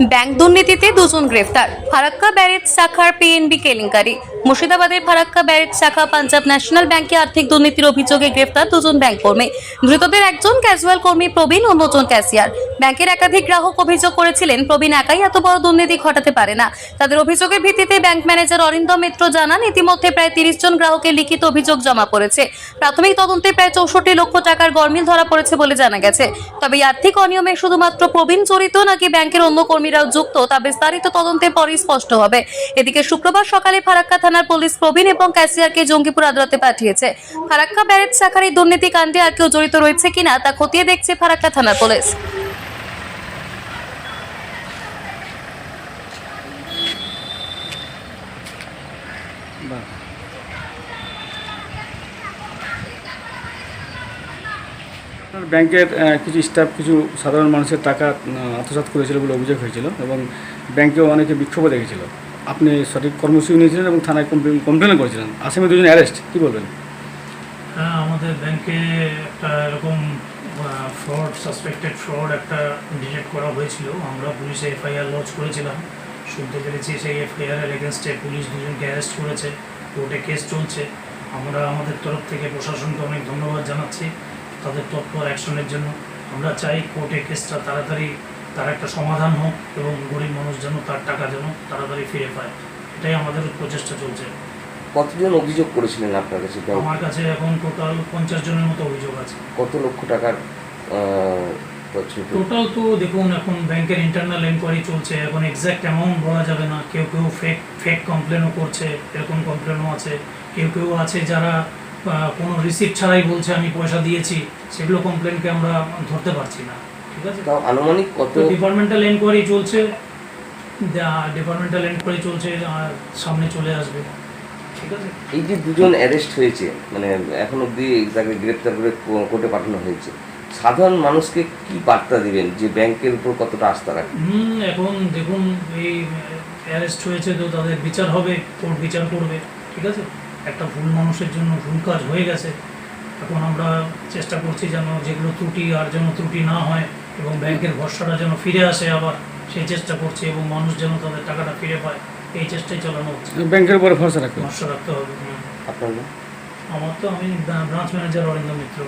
Bank দুর্নীতিতে দুজন গ্রেফতার। ফারাক্কা ব্যারেজ শাখার পিএনবি কেলেঙ্কারি। মুর্শিদাবাদের ফারাক্কা ব্যারেজ শাখা পাঞ্জাব ন্যাশনাল ব্যাংকে আর্থিক দুর্নীতির অভিযোগে গ্রেফতার দুজন ব্যাংক কর্মী। ধৃতদের একজন ক্যাজুয়াল কর্মী প্রবীণ, অন্যজন ক্যাশিয়ার। ব্যাংকের একাধিক গ্রাহক অভিযোগ করেছিলেন প্রবীণ একাই এত বড় দুর্নীতি ঘটাতে পারে না। তাদের অভিযোগের ভিত্তিতে ব্যাংক ম্যানেজার অরিন্দম মিত্র জানান, ইতিমধ্যে প্রায় 30 জন গ্রাহকের লিখিত অভিযোগ জমা পড়েছে। প্রাথমিক তদন্তে প্রায় 64 লক্ষ টাকার গরমিল ধরা পড়েছে বলে জানা গেছে। তবে এই আর্থিক অনিয়মে শুধুমাত্র প্রবীণ জড়িত নাকি ব্যাংকের অন্য কর্মীরাও যুক্ত তা বিস্তারিত তদন্তের পরই স্পষ্ট হবে। এদিকে শুক্রবার সকালে ফারাক্কা থানার পুলিশ প্রবীণ এবং ক্যাশিয়ারকে জঙ্গিপুর আদালতে পাঠিয়েছে। ফারাক্কা ব্যারেজ শাখার এই দুর্নীতি কাণ্ডে আর কেউ জড়িত রয়েছে কিনা তা খতিয়ে দেখছে ফারাক্কা থানার পুলিশ। ব্যাংকের কিছু স্টাফ কিছু সাধারণ মানুষের টাকা আত্মসাৎ করেছিল বলে অভিযোগ হয়েছিল এবং ব্যাংকেও অনেকে বিক্ষোভ দেখেছিল। আপনি সঠিক কর্মসূচি নিয়েছিলেন এবং থানায় কমপ্লেন করেছিলেন। আসামি দুজন অ্যারেস্ট, কী বলবেন? হ্যাঁ, আমাদের ব্যাংকে একটা এরকম সাসপেক্টেড ফ্রড একটা ডিটেক্ট করা হয়েছিল। আমরা পুলিশে এফআইআর লঞ্চ করেছিলাম। শুনতে পেরেছি সেই এফআইআরের এগেনস্টে পুলিশ দুজনকে অ্যারেস্ট করেছে, কোর্টে কেস চলছে। আমরা আমাদের তরফ থেকে প্রশাসনকে অনেক ধন্যবাদ জানাচ্ছি তাদের তৎপর অ্যাকশনের জন্য। আমরা চাই কোর্টে কেসটা তাড়াতাড়ি তার একটা সমাধান হোক এবং গরিব মানুষ যেন তার টাকা যেন তাড়াতাড়ি ফিরে পায়, এটাই আমাদের প্রচেষ্টা চলছে। কতজন অভিযোগ করেছিলেন আপনার কাছে? আমার কাছে এখন টোটাল 50 জনের মতো অভিযোগ আছে। কত লক্ষ টাকার টোটাল তো দেখুন, এখন ব্যাংকের ইন্টারনাল এনকোয়ারি চলছে, এখন এক্স্যাক্ট অ্যামাউন্ট বলা যাবে না। কেউ কেউ ফেক কমপ্লেনও করছে, এরকম কমপ্লেনও আছে। কেউ কেউ আছে যারা কোনো রিসিপ্ট ছাড়াই বলছে আমি পয়সা দিয়েছি, সেগুলো কমপ্লেনকে আমরা ধরতে পারছি না। ঠিক আছে, তাও আনুমানিক কত? ডিপার্টমেন্টাল এনকোয়ারি চলছে, সামনে চলে আসবে। ঠিক আছে, এই যে দুজন অ্যারেস্ট হয়েছে, মানে এখন অবধি তাকে গ্রেপ্তার করে কোর্টে পাঠানো হয়েছে, সাধারণ মানুষকে কি বার্তা দিবেন যে ব্যাংকের উপর কতটা আস্থা রাখেন? এখন দেখুন, এই অ্যারেস্ট হয়েছে তো তাদের বিচার হবে, কোর্ট বিচার করবে। ঠিক আছে, একটা ভুল মানুষের জন্য ভুল কাজ হয়ে গেছে। এখন আমরা চেষ্টা করছি যেন যেগুলো ত্রুটি আর যেন ত্রুটি না হয় এবং ব্যাংকের ভরসাটা যেন ফিরে আসে আবার, সেই চেষ্টা করছি এবং মানুষ যেন তাদের টাকাটা ফিরে পায়, এই চেষ্টাই চালানো হচ্ছে। ব্যাংকের উপরে ভরসা রাখতে ভরসা রাখতে হবে। আপনার নাম? আমি ব্রাঞ্চ ম্যানেজার অরিন্দম মিত্র।